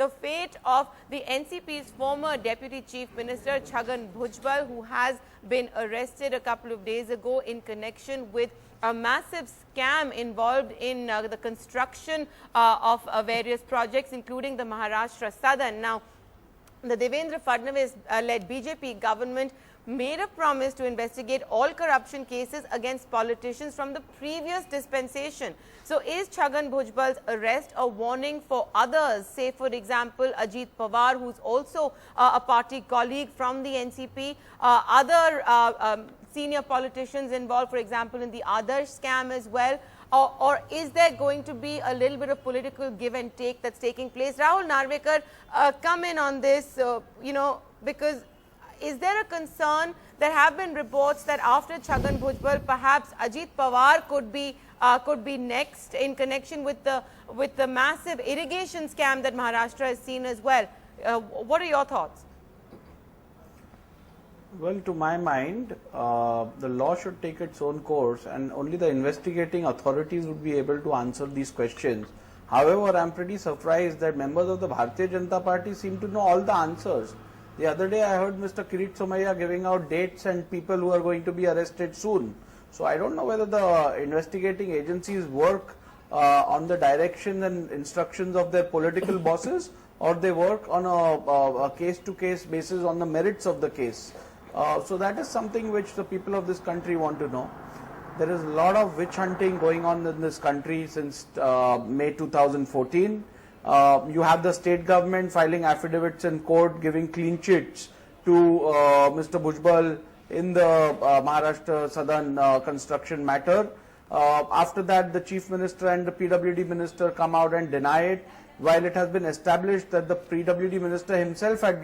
the fate of the NCP's former Deputy Chief Minister Chhagan Bhujbal, who has been arrested a couple of days ago in connection with a massive scam involved in the construction of various projects, including the Maharashtra Southern. Now, the Devendra Fadnavis-led BJP government made a promise to investigate all corruption cases against politicians from the previous dispensation. So is Chhagan Bhujbal's arrest a warning for others? Say, for example, Ajit Pawar, who's also a party colleague from the NCP, other senior politicians involved, for example, in the ADARSH scam as well? Or is there going to be a little bit of political give and take that's taking place? Rahul Narvekar, come in on this, because is there a concern? There have been reports that after Chhagan Bhujbal, perhaps Ajit Pawar could be next in connection with the massive irrigation scam that Maharashtra has seen as well. What are your thoughts? Well, to my mind, the law should take its own course, and only the investigating authorities would be able to answer these questions. However, I am pretty surprised that members of the Bharatiya Janata Party seem to know all the answers. The other day I heard Mr. Kirit Somaiya giving out dates and people who are going to be arrested soon. So I don't know whether the investigating agencies work on the direction and instructions of their political bosses, or they work on a case-to-case basis on the merits of the case. So that is something which the people of this country want to know. There is a lot of witch hunting going on in this country since May 2014. You have the state government filing affidavits in court giving clean chits to Mr. Bhujbal in the Maharashtra Southern construction matter. After that, the Chief Minister and the PWD Minister come out and deny it, while it has been established that the PWD Minister himself had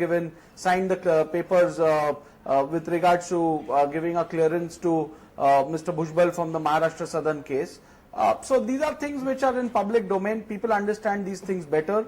signed the papers with regards to giving a clearance to Mr. Bhujbal from the Maharashtra Southern case. So these are things which are in public domain. People understand these things better.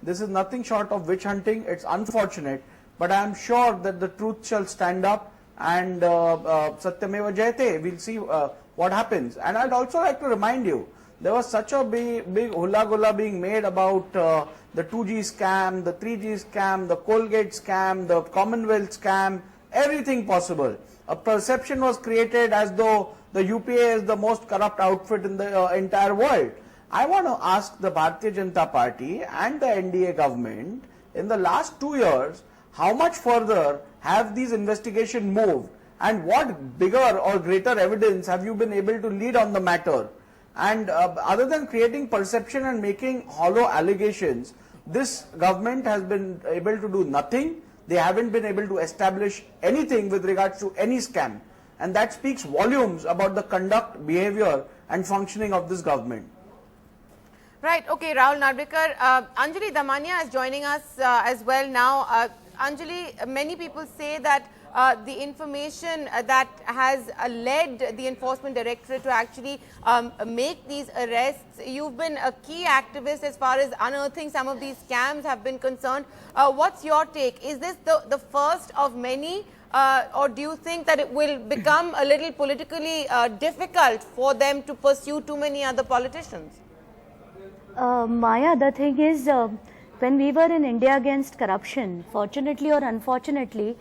This is nothing short of witch hunting. It's unfortunate, but I am sure that the truth shall stand up, and Satyameva Jayate. We'll see what happens. And I'd also like to remind you, there was such a big hula-gula being made about the 2G scam, the 3G scam, the Colgate scam, the Commonwealth scam, everything possible. A perception was created as though the UPA is the most corrupt outfit in the entire world. I want to ask the Bharatiya Janata Party and the NDA government, in the last 2 years, how much further have these investigations moved, and what bigger or greater evidence have you been able to lead on the matter? And other than creating perception and making hollow allegations, this government has been able to do nothing. They haven't been able to establish anything with regards to any scam. And that speaks volumes about the conduct, behavior and functioning of this government. Right. Okay, Rahul Narvekar. Anjali Damania is joining us as well now. Anjali, many people say that the information that has led the Enforcement Directorate to actually make these arrests, you've been a key activist as far as unearthing some of these scams have been concerned. What's your take? Is this the first of many? Or do you think that it will become a little politically difficult for them to pursue too many other politicians? Maya, the thing is, when we were in India against corruption, fortunately or unfortunately,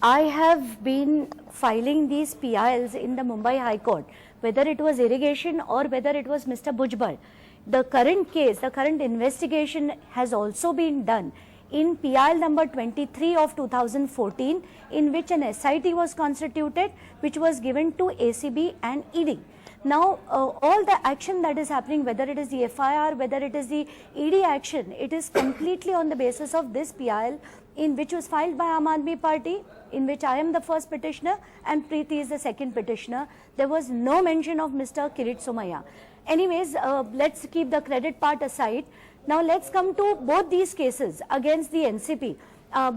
I have been filing these PILs in the Mumbai High Court, whether it was irrigation or whether it was Mr. Bhujbal. The current case, the current investigation has also been done in PIL number 23 of 2014, in which an SIT was constituted, which was given to ACB and ED. Now, all the action that is happening, whether it is the FIR, whether it is the ED action, it is completely on the basis of this PIL, in which was filed by Aam Aadmi Party, in which I am the first petitioner and Preeti is the second petitioner. There was no mention of Mr. Kirit Somaiya. Anyways, let's keep the credit part aside. Now let's come to both these cases against the NCP.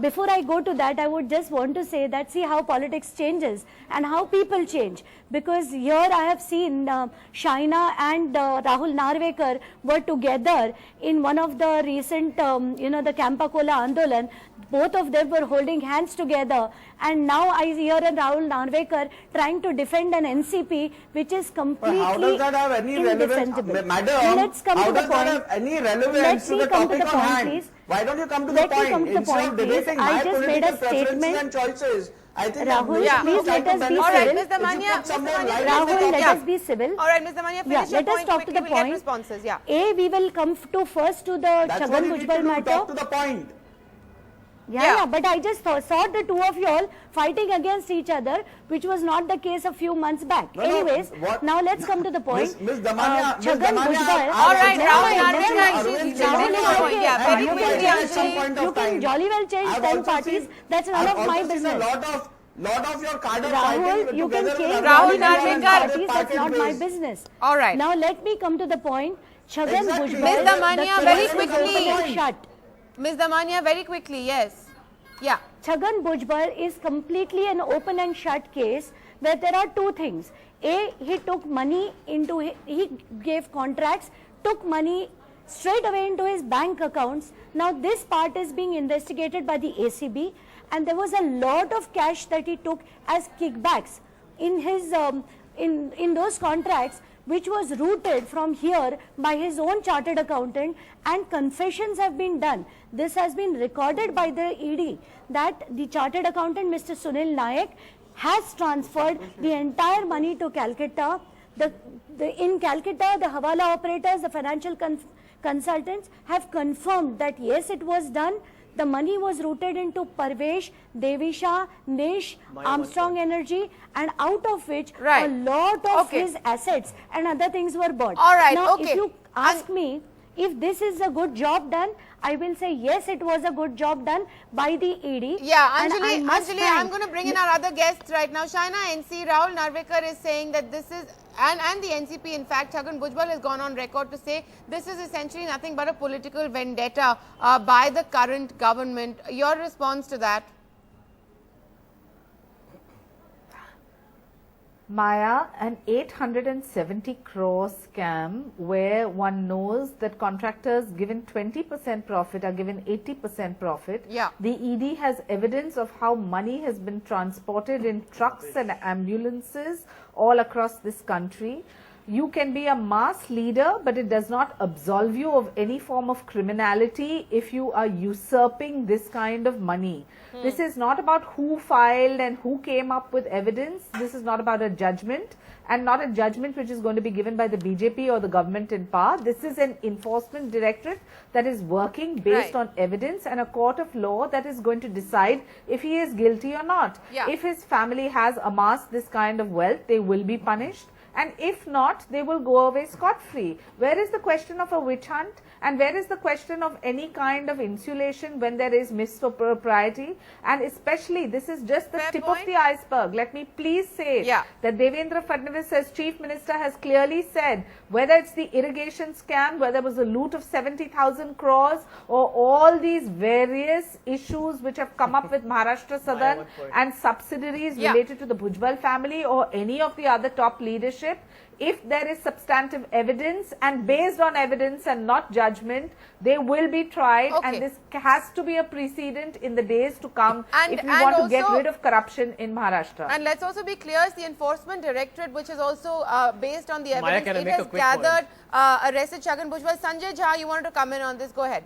Before I go to that, I would just want to say that see how politics changes and how people change. because here I have seen Shaina and Rahul Narvekar were together in one of the recent, the Kampakola Andolan. Both of them were holding hands together, and now I hear Rahul Narvekar trying to defend an NCP which is completely how does that have any relevance? Madam, let's come how to the does point. that have any relevance to the topic on hand? Please. Why don't you come to Let the me point? come to the Instead point, of please. debating I my just made political a preferences statement. and choices, I think Rahul, that please let us be All right, civil. Mr. Mania, Rahul, let us be civil. All right, Mr. Mania, finish your let us point talk to quickly. the We'll get point. responses. Yeah. We will come to first to the That's what Chhagan you need to Bhujbal do, matter. talk to the point. Yeah, but I just saw the two of you all fighting against each other, which was not the case a few months back. No, Anyways, what? now let's come to the point. Miss Damania, Chhagan Bhujbal. All right, Rahul Arvind Narvekar, she's Arvind changing Arvind the point. Yeah, very Arvind quickly, at some Anjali. point of You can time. jolly well change I've 10 also parties. seen- That's none I've of my also seen business. a lot of your cadre Rahul, fighting you can together change with Rahul jolly well change Narvekar. parties. That's not my business. All right. Now let me come to the point. Chhagan Exactly. Bhujbal. Ms. Damania, the very case is quickly. open and shut. Ms. Damania, very quickly, yes. Yeah. Chhagan Bhujbal is completely an open and shut case where there are two things. A, he took money into, he gave contracts, took money straight away into his bank accounts. Now this part is being investigated by the ACB, and there was a lot of cash that he took as kickbacks in his, in those contracts, which was routed from here by his own chartered accountant, and confessions have been done. This has been recorded by the ED that the chartered accountant, Mr. Sunil Nayak, has transferred the entire money to Calcutta. In Calcutta, the Hawala operators, the financial consultants have confirmed that yes, it was done. The money was routed into Parvesh, Devisha, Nish, Armstrong Energy, and out of which a lot of his assets and other things were bought. All right, now, if you ask me if this is a good job done, I will say yes, it was a good job done by the ED. Yeah, Anjali, I'm going to bring in our other guests right now. Shaina NC, Rahul Narvekar is saying that this is, and the NCP, in fact, Chhagan Bhujbal has gone on record to say this is essentially nothing but a political vendetta by the current government. Your response to that? Maya, an 870 crore scam where one knows that contractors given 20% profit are given 80% profit. Yeah. The ED has evidence of how money has been transported in trucks and ambulances all across this country. You can be a mass leader, but it does not absolve you of any form of criminality if you are usurping this kind of money. This is not about who filed and who came up with evidence. This is not about a judgment, and not a judgment which is going to be given by the BJP or the government in power. This is an enforcement directorate that is working based on evidence, and a court of law that is going to decide if he is guilty or not. Yeah. If his family has amassed this kind of wealth, they will be punished. And if not, they will go away scot-free. Where is the question of a witch hunt? And where is the question of any kind of insulation when there is mispropriety? And especially, this is just the tip of the iceberg. Let me please say that Devendra Fadnavis as Chief Minister has clearly said, whether it's the irrigation scam, whether it was a loot of 70,000 crores, or all these various issues which have come up with Maharashtra Southern and subsidiaries related to the Bhujbal family or any of the other top leadership, if there is substantive evidence and based on evidence and not judgment, they will be tried, and this has to be a precedent in the days to come if we want to get rid of corruption in Maharashtra. And let's also be clear, it's the Enforcement Directorate which is also based on the evidence Maya, it has gathered, arrested Chhagan Bhujbal. Sanjay Jha, you wanted to come in on this, go ahead.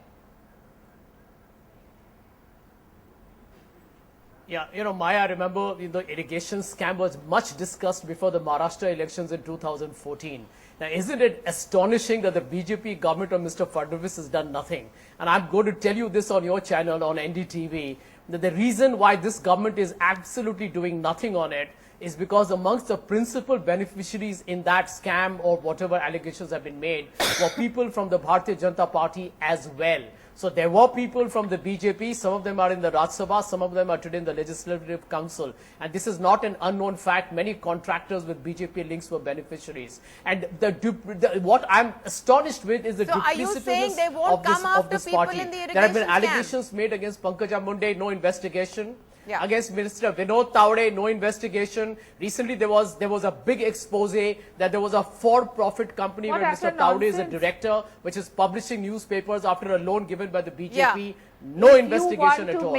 Yeah, you know, Maya, I remember the irrigation scam was much discussed before the Maharashtra elections in 2014. Now, isn't it astonishing that the BJP government of Mr. Fadnavis has done nothing? And I'm going to tell you this on your channel, on NDTV, that the reason why this government is absolutely doing nothing on it is because amongst the principal beneficiaries in that scam or whatever allegations have been made were people from the Bharatiya Janata Party as well. So there were people from the BJP, some of them are in the Rajya Sabha, some of them are today in the Legislative Council. And this is not an unknown fact. Many contractors with BJP links were beneficiaries. And what I'm astonished with is the duplicitousness of this party. There have been allegations made against Pankaja Munde, no investigation. against Minister Vinod Tawade, no investigation. Recently, there was a big expose that there was a for-profit company where Mr. Tawade is a director, which is publishing newspapers after a loan given by the BJP. No investigation at all.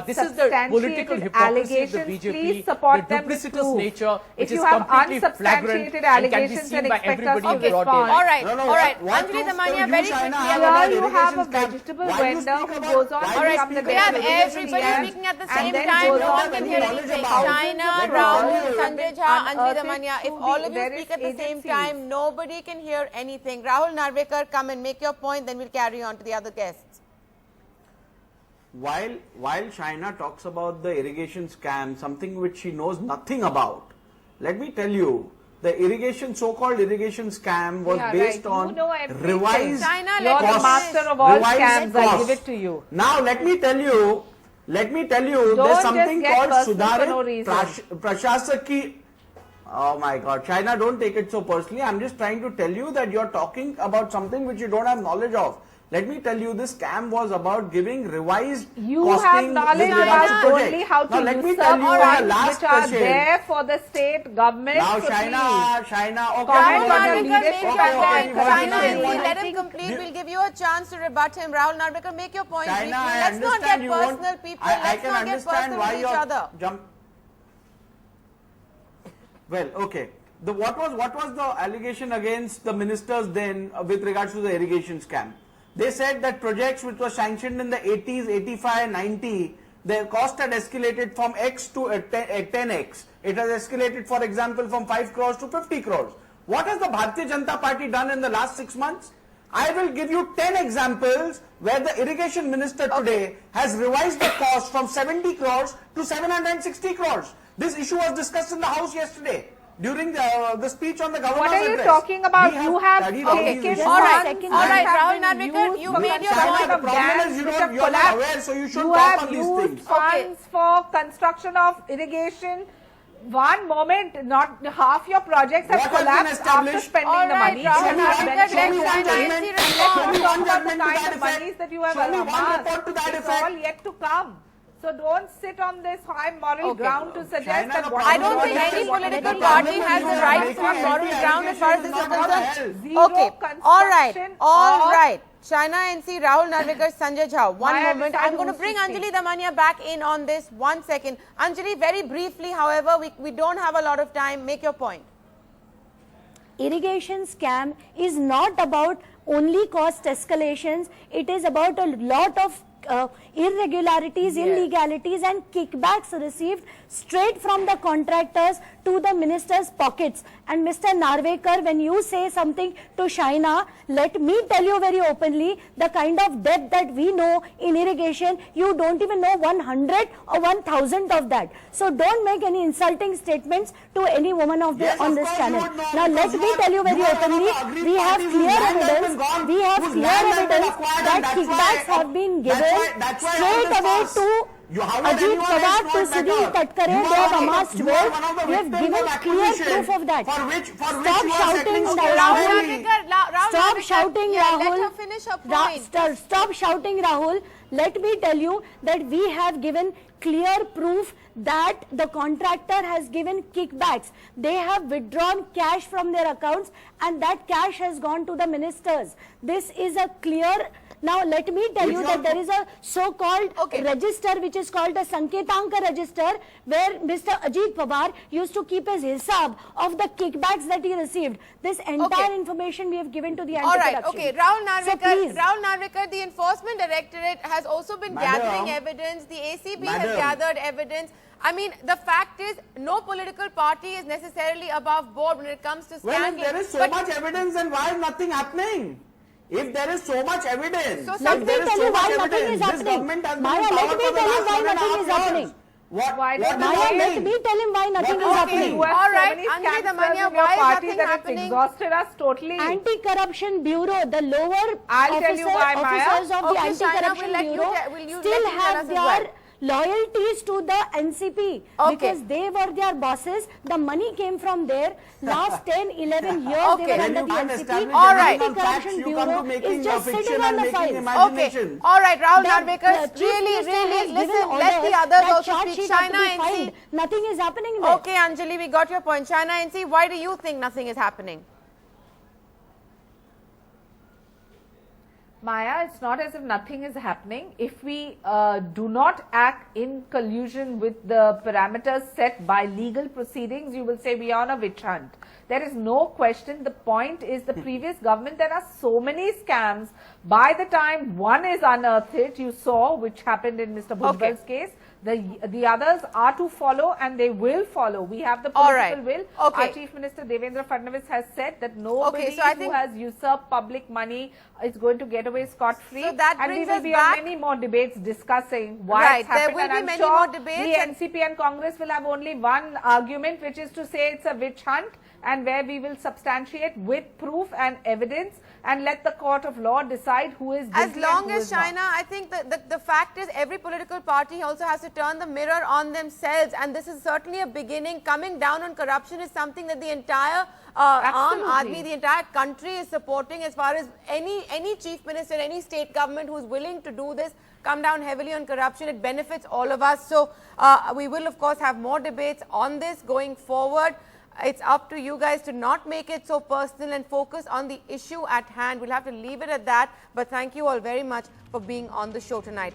This is the political hypocrisy of the BJP, the duplicitous nature, which is completely flagrant and can be seen by everybody in broad daylight. All right, all right. Anjali Damania, very quickly. Here you have a vegetable vendor who goes on All right, we have everybody speaking at the same time. No one can hear anything. China, Rahul, Sanjay Jha, Anjali Damania. If all of you speak at the same time, nobody can hear anything. Rahul Narvekar, come and make your point, then we'll carry on to the other guests. While China talks about the irrigation scam, something which she knows nothing about, let me tell you, the so-called irrigation scam was based on revised China, You're the master of all scams. I'll give it to you. Now let me tell you, there's something called Sudharit Prashasaki. Oh my God, China, don't take it so personally. I'm just trying to tell you that you're talking about something which you don't have knowledge of. Let me tell you, this scam was about giving revised You have knowledge about only how to let me usurp tell you funds last which are question. there for the state government. Now so China, okay. Rahul Narvekar, Narvekar, make your point. China, okay. let him complete. We'll give you a chance to rebut him. Rahul Narvekar, make your point. China, Let's not get personal, people. Let's not get personal with each other. Well, okay. What was the allegation against the ministers then with regards to the irrigation scam? They said that projects which were sanctioned in the 80s, 85, 90, their cost had escalated from X to 10X. It has escalated, for example, from 5 crores to 50 crores. What has the Bharatiya Janata Party done in the last 6 months? I will give you 10 examples where the irrigation minister today has revised the cost from 70 crores to 760 crores. This issue was discussed in the House yesterday during the speech on the governor's What are you address. talking about? You have taken All right, Rahul Narvekar, you made your China, point. the problem is you're not aware, so you should talk on these things. Funds for construction of irrigation. One moment, not half your projects have What has been collapsed after established? spending All the right, money. Rahul You have Narvekar, ventured let to China that. NC You respond. talk about the Judgment to kind that of monies effect. that you have Show me one amassed. report to that It's effect. all yet to come. So don't sit on this high moral ground to suggest China, that the what I problem don't is think what any is what political the party problem has is the you right are to have making moral ground as far as this is irrigation is not concerned. Zero Okay, all right, construction all or- right. China NC, Rahul Narvekar, Sanjay Jha. One Maya moment. Desai I'm going to who's bring speaking. Anjali Damania back in on this. 1 second. Anjali, very briefly, however, we don't have a lot of time. Make your point. Irrigation scam is not about only cost escalations. It is about a lot of irregularities, illegalities and kickbacks received straight from the contractors to the minister's pockets. And Mr. Narvekar, when you say something to China, let me tell you very openly, the kind of depth that we know in irrigation, you don't even know 100 or 1000 of that. So don't make any insulting statements to any woman on this channel. Now let me tell you very openly, we have clear evidence that kickbacks have been given straight away to Ajit Pawar to Sudhir Tatkare. They have amassed wealth. We have given clear proof of that. Stop shouting, Rahul. Stop shouting, Rahul. Let her finish her point. Stop shouting, Rahul. Let me tell you that we have given clear proof that the contractor has given kickbacks. They have withdrawn cash from their accounts and that cash has gone to the ministers. This is a clear. Now let me tell you that there is a so-called register which is called a Sanketanka register where Mr. Ajit Pawar used to keep his hisab of the kickbacks that he received. This entire information we have given to the anti-corruption. All right, okay. Rahul Narvekar, So Rahul Narvekar, the Enforcement Directorate has also been gathering evidence. The ACB has gathered evidence. I mean, the fact is, no political party is necessarily above board when it comes to scandal. Well, if there is so much evidence, then why is nothing happening? If there is so much evidence, So let me tell you why nothing is happening. Maya, let me tell him why nothing is happening. Why Maya, let me tell him why nothing is happening. You have All so right, many Anjali cancers Damania, in your why is party nothing that happening? It's exhausted us totally. Anti-Corruption Bureau, the lower I'll tell you why, Maya. officers of the Okay, Shaina, Anti-Corruption we'll let you Bureau tell- will you still let him tell have us as their well. loyalties to the NCP because they were their bosses. The money came from there. Last 10, 11 years Okay. they were When under you the can't NCP. establish All right. evidence on facts, Anti-Corruption you come to Bureau making is just fiction sitting on and the making files. imagination. Okay. All right, Rahul That Narvekar, the Chief Minister has given listen, let orders the others that also charge speak. sheet has to China be NC. filed. Nothing is happening there. Okay, Anjali, we got your point. China NC, why do you think nothing is happening? Maya, it's not as if nothing is happening. If we do not act in collusion with the parameters set by legal proceedings, you will say we are on a witch hunt. There is no question. The point is the previous government, there are so many scams. By the time one is unearthed, you saw, which happened in Mr. Bhujbal's case, the others are to follow and they will follow. We have the political will. Okay. Our Chief Minister Devendra Fadnavis has said that nobody so who has usurped public money is going to get away scot-free. So that and we brings will us be back- on many more debates discussing why Right, it's happened. there will and be I'm many sure more debates the and- NCP and Congress will have only one argument, which is to say it's a witch hunt, and where we will substantiate with proof and evidence and let the court of law decide who is guilty As long and who as is not. China, I think that the fact is every political party also has to turn the mirror on themselves, and this is certainly a beginning. Coming down on corruption is something that the entire Aam Aadmi, the entire country is supporting. As far as any chief minister, any state government who is willing to do this, come down heavily on corruption, it benefits all of us. So we will of course have more debates on this going forward. It's up to you guys to not make it so personal and focus on the issue at hand. We'll have to leave it at that. But thank you all very much for being on the show tonight.